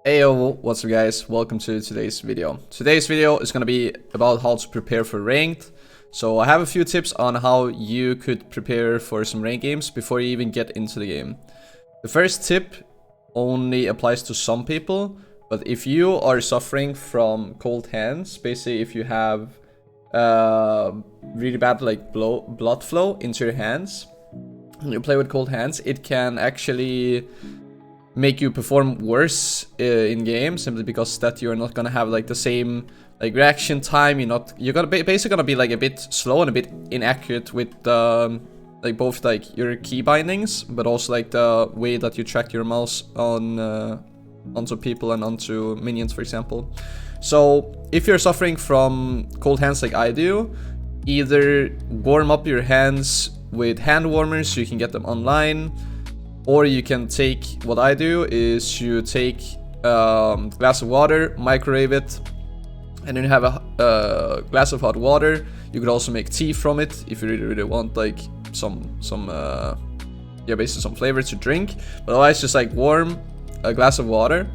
Heyo, what's up guys, welcome to today's video. Today's video is gonna be about how to prepare for ranked. So I have a few tips on how you could prepare for some ranked games before you even get into the game. The first tip only applies to some people, but if you are suffering from cold hands, basically if you have really bad like blood flow into your hands and you play with cold hands, it can actually make you perform worse in game, simply because that you're not gonna have like the same like reaction time. You're gonna basically gonna be like a bit slow and a bit inaccurate with like both like your key bindings, but also like the way that you track your mouse on onto people and onto minions, for example. So if you're suffering from cold hands like I do, either warm up your hands with hand warmers so you can get them online, or you can take, what I do is you take a glass of water, microwave it, and then you have a glass of hot water. You could also make tea from it if you really want like basically some flavor to drink. But otherwise, just like warm a glass of water,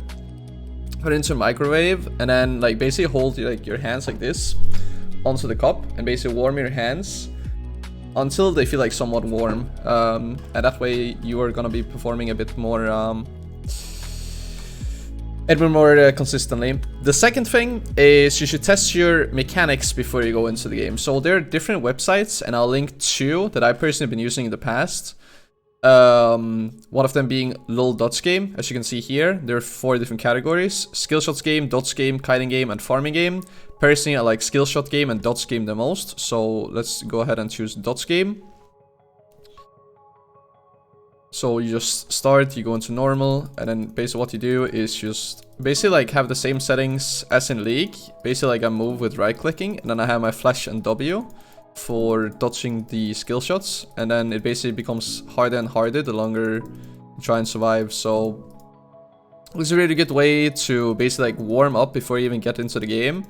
put it into a microwave, and then like basically hold like your hands like this onto the cup and basically warm your hands until they feel like somewhat warm, and that way you are gonna be performing a bit more consistently. The second thing is you should test your mechanics before you go into the game. So there are different websites, and I'll link two that I personally have been using in the past. One of them being lol dots game. As you can see here, there are 4 different categories: skill shots game, dots game, kiting game, and farming game. Personally, I like skill shot game and dots game the most, so let's go ahead and choose dots game. So you just start, you go into normal, and then basically what you do is just basically like have the same settings as in League. Basically like I move with right clicking, and then I have my flash and W for dodging the skill shots, and then it basically becomes harder and harder the longer you try and survive. So it's a really good way to basically like warm up before you even get into the game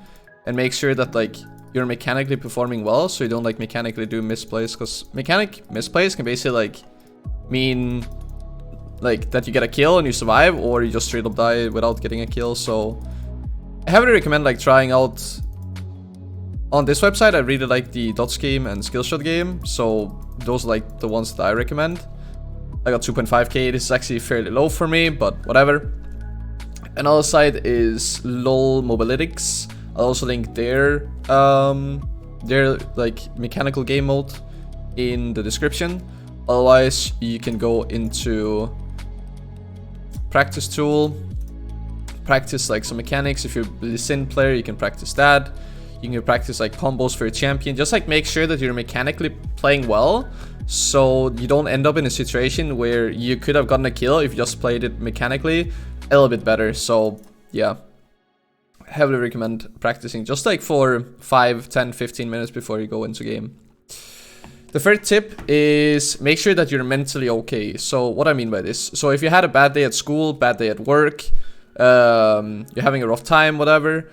and make sure that like you're mechanically performing well, so you don't like mechanically do misplays, because mechanic misplays can basically like mean like that you get a kill and you survive, or you just straight up die without getting a kill. So I heavily recommend like trying out on this website. I really like the dots game and skill shot game, so those are like the ones that I recommend. I got 2.5k. This is actually fairly low for me, but whatever. Another site is lol mobalytics. I'll also link their like mechanical game mode in the description. Otherwise, you can go into practice tool, practice like some mechanics. If you're a Sin player, you can practice that. You can practice like combos for your champion. Just like make sure that you're mechanically playing well, so you don't end up in a situation where you could have gotten a kill if you just played it mechanically a little bit better. So yeah, heavily recommend practicing just like for 5, 10, 15 minutes before you go into game. The third tip is make sure that you're mentally okay. So what I mean by this, so if you had a bad day at school, bad day at work, you're having a rough time, whatever,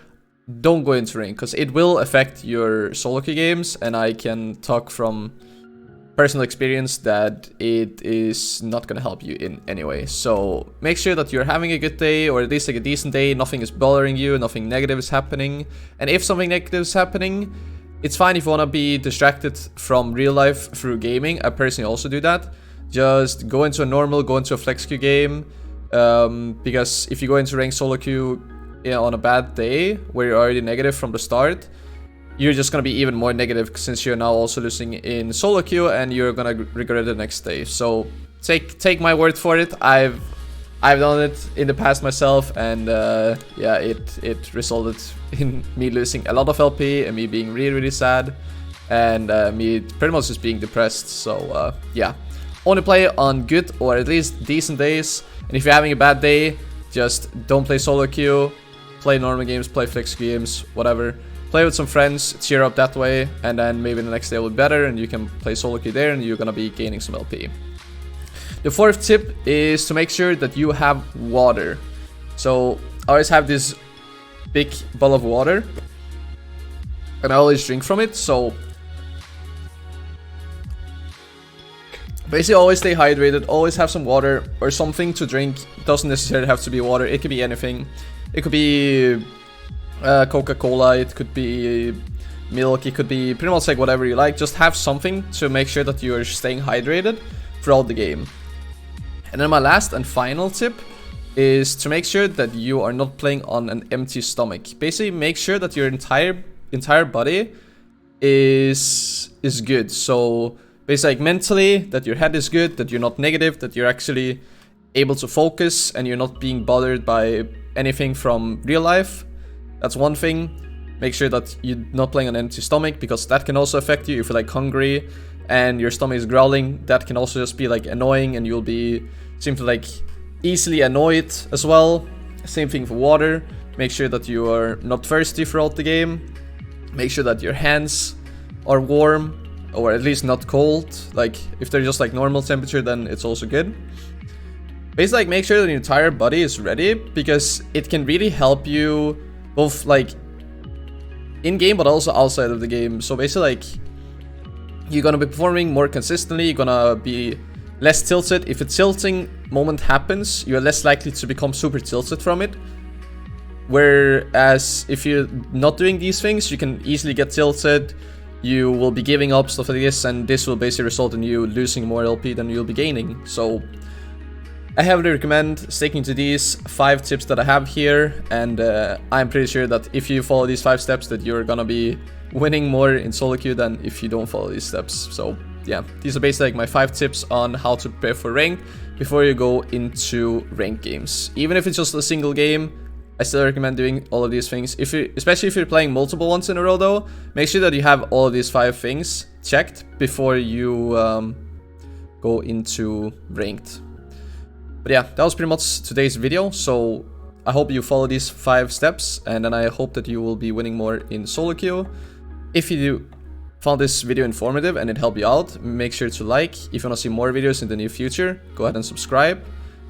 don't go into rank, because it will affect your solo queue games, and I can talk from personal experience that it is not gonna help you in any way. So make sure that you're having a good day, or at least like a decent day. Nothing is bothering you, nothing negative is happening. And if something negative is happening, it's fine if you want to be distracted from real life through gaming. I personally also do that. Just go into a normal, go into a flex queue game, because if you go into ranked solo queue on a bad day where you're already negative from the start, you're just gonna be even more negative, since you're now also losing in solo queue and you're gonna regret it the next day. So take my word for it. I've done it in the past myself, and yeah, it resulted in me losing a lot of LP and me being really sad, and me pretty much just being depressed. So yeah, only play on good or at least decent days. And if you're having a bad day, just don't play solo queue. Play normal games, play flex games, whatever. Play with some friends, cheer up that way, and then maybe the next day will be better and you can play solo queue there and you're gonna be gaining some LP. The fourth tip is to make sure that you have water. So I always have this big bottle of water, and I always drink from it. So Basically, always stay hydrated, always have some water or something to drink. It doesn't necessarily have to be water, it could be anything. It could be Coca-Cola, it could be milk, it could be pretty much like whatever you like. Just have something to make sure that you are staying hydrated throughout the game. And then my last and final tip is to make sure that you are not playing on an empty stomach. Basically, make sure that your entire body is good. So basically, like mentally, that your head is good, that you're not negative, that you're actually able to focus and you're not being bothered by anything from real life. That's one thing. Make sure that you're not playing on an empty stomach, because that can also affect you if you're like hungry and your stomach is growling. That can also just be like annoying, and you'll be seem to like easily annoyed as well. Same thing for water. Make sure that you are not thirsty throughout the game. Make sure that your hands are warm, or at least not cold. Like if they're just like normal temperature, then it's also good. Basically, like make sure that your entire body is ready, because it can really help you both like in game but also outside of the game. So basically, like you're gonna be performing more consistently, you're gonna be less tilted. If a tilting moment happens, you're less likely to become super tilted from it. Whereas if you're not doing these things, you can easily get tilted. You will be giving up, stuff like this, and this will basically result in you losing more LP than you'll be gaining. So I heavily recommend sticking to these 5 tips that I have here, and I'm pretty sure that if you follow these 5 steps, that you're gonna be winning more in solo queue than if you don't follow these steps. So yeah, these are basically like my 5 tips on how to prepare for rank before you go into ranked games. Even if it's just a single game, I still recommend doing all of these things. Especially if you're playing multiple ones in a row though, make sure that you have all of these 5 things checked before you go into ranked. But yeah, that was pretty much today's video. So I hope you follow these 5 steps, and then I hope that you will be winning more in solo queue. If you found this video informative and it helped you out, make sure to like. If you want to see more videos in the near future, go ahead and subscribe.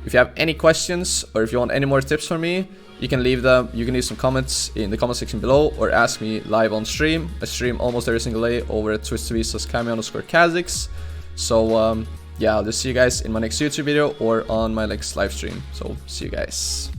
If you have any questions or if you want any more tips from me, you can leave them. You can leave some comments in the comment section below, or ask me live on stream. I stream almost every single day over at twitch.tv/Kami_Kha'Zix. So yeah, I'll just see you guys in my next YouTube video or on my next live stream. So see you guys.